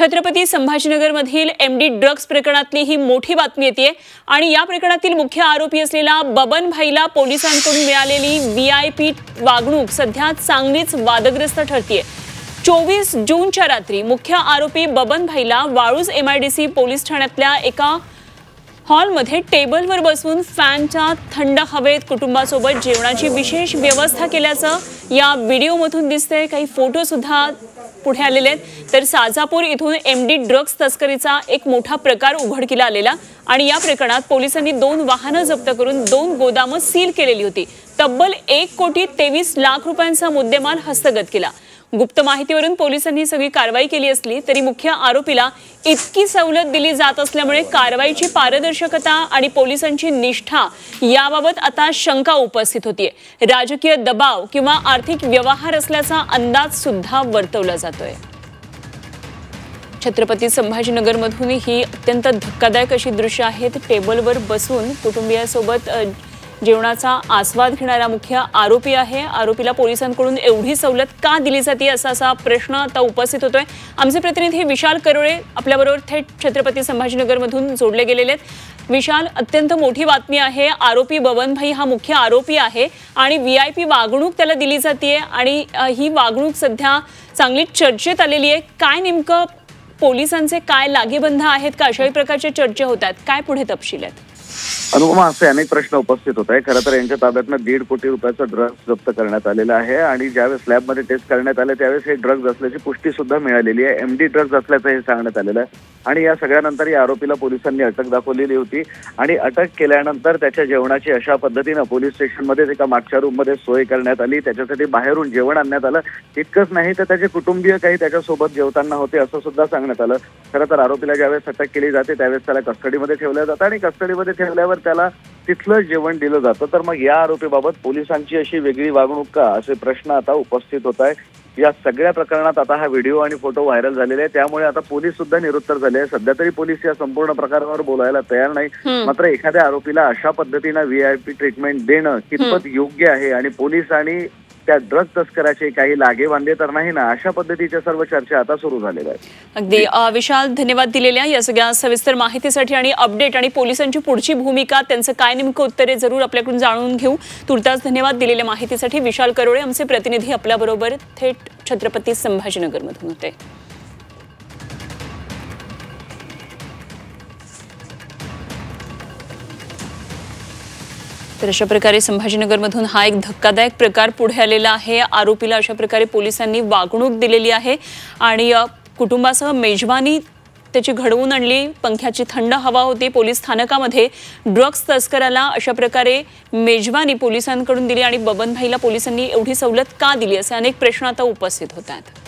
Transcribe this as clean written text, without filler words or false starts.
Chhatrapati संभाजीनगरमधील MD drugs प्रकरणातली ही मोठी बातमी येते आणि या प्रकरणातील मुख्य आरोपी असलेला बबन भाईला पोलिसांकडून मिळालेली व्हीआयपी वागणूक सध्या चांगलीच वादग्रस्त ठरतेय। 24 जूनच्या रात्री मुख्य आरोपी बबन भाईला वाळूज एमआयडीसी पोलीस ठाण्यातल्या एका हॉलमध्ये टेबलवर बसून फॅनच्या थंड हवेत कुटुंबासोबत जेवणाची विशेष व्यवस्था केल्याचं या व्हिडिओमधून दिसतंय। काही फोटो सुद्धा पुढे आलेले आहेत। तर साजापूर इथून एमडी ड्रग्स तस्करीचा एक मोठा प्रकार उघडकीला आलेला आणि या प्रकरणात पोलिसांनी 2 वाहनं जप्त करून 2 गोदामं सील केलेली होती। तब्बल 1,23,00,000 रुपयांचा मुद्देमाल हस्तगत केला। गुप्त माहितीवरून पोलिसांनी सगळी कारवाई केली असली तरी मुख्य आरोपीला इतकी सवलत दिली जात असल्यामुळे कारवाईची पारदर्शकता आणि पोलिसांची निष्ठा याबाबत आता शंका उपस्थित होतीये। राजकीय दबाव किंवा आर्थिक व्यवहार असल्याचा अंदाज सुद्धा वर्तवला जातोय। छत्रपती संभाजीनगरमधून ही अत्यंत धक्कादायक अशी दृश्य आहेत। टेबलवर बसून कुटुंबियांसोबत जेवणाचा आस्वाद घेणारा मुख्य आरोपी आहे। आरोपीला पोलिसांकडून एवढी सवलत का दिली जाते असा प्रश्न आता उपस्थित होतोय। आमचे प्रतिनिधी विशाल करोळे आपल्याबरोबर थेट छत्रपती संभाजीनगरमधून जोडले गेलेले आहेत। विशाल, अत्यंत मोठी बातमी आहे। आरोपी बबन भाई हा मुख्य आरोपी आहे आणि व्हीआयपी वागणूक त्याला दिली जाते आणि ही वागणूक सध्या चांगली चर्चेत आलेली आहे। काय नेमकं पोलिसांचे काय लागेबंध आहेत का अशाही प्रकारच्या चर्चा होतात? काय पुढे तपशील आहेत? अनुपमा, असे अनेक प्रश्न उपस्थित होत आहे। खरं तर यांच्या ताब्यातनं 1.5 कोटी रुपयाचा ड्रग्स जप्त करण्यात आलेला आहे आणि ज्यावेळेस लॅबमध्ये टेस्ट करण्यात आले त्यावेळेस हे ड्रग्ज असल्याची पुष्टी सुद्धा मिळालेली आहे। एमडी ड्रग्ज असल्याचं हे सांगण्यात आलेलं आहे आणि या सगळ्यानंतर या आरोपीला पोलिसांनी अटक दाखवलेली होती आणि अटक केल्यानंतर त्याच्या जेवणाची अशा पद्धतीनं पोलीस स्टेशनमध्ये एका मागच्या रूममध्ये सोय करण्यात आली। त्याच्यासाठी बाहेरून जेवण आणण्यात आलं। इतकंच नाही तर त्याचे कुटुंबीय काही त्याच्यासोबत जेवताना होते असं सुद्धा सांगण्यात आलं। खरं तर आरोपीला ज्यावेळेस अटक केली जाते त्यावेळेस त्याला कस्टडीमध्ये ठेवलं जातं आणि कस्टडीमध्ये ठेवल्यावर त्याला तिथलं जेवण दिलं जातं। तर मग या आरोपीबाबत पोलिसांची अशी वेगळी वागणूक का, असे प्रश्न आता उपस्थित होत आहे। या सगळ्या प्रकरणात आता हा व्हिडिओ आणि फोटो व्हायरल झालेले आहे त्यामुळे आता पोलीस सुद्धा निरुत्तर झाले आहे। सध्या तरी पोलीस या संपूर्ण प्रकारावर बोलायला तयार नाही। मात्र एखाद्या आरोपीला अशा पद्धतीनं व्हीआयपी ट्रीटमेंट देणं कितपत योग्य आहे आणि पोलीस आणि त्या ड्रग तस्कराचे काही लागेबांधे तर नाही ना, अशा पद्धतीच्या सर्व चर्चा आता सुरू झालेल्या आहेत। अगदी विशाल, धन्यवाद दिलेल्या या सगळ्या सविस्तर माहितीसाठी आणि अपडेट आणि पोलिसांची पुढची भूमिका, त्यांचं काय नेमकं उत्तरे जरूर आपल्याकडून जाणून घेऊ। तुर्तास धन्यवाद दिलेल्या माहितीसाठी। विशाल करोळे आमचे प्रतिनिधी आपल्याबरोबर थेट छत्रपती संभाजीनगरमधून होते। तर अशा प्रकारे संभाजीनगरमधून हा एक धक्कादायक प्रकार पुढे आलेला आहे। आरोपीला अशा प्रकारे पोलिसांनी वागणूक दिलेली आहे आणि कुटुंबासह मेजवानी त्याची घडवून आणली। पंख्याची थंड हवा होती। पोलीस स्थानकामध्ये ड्रग्स तस्कराला अशा प्रकारे मेजवानी पोलिसांकडून दिली आणि बबन भाईला पोलिसांनी एवढी सवलत का दिली असे अनेक प्रश्न आता उपस्थित होत आहेत।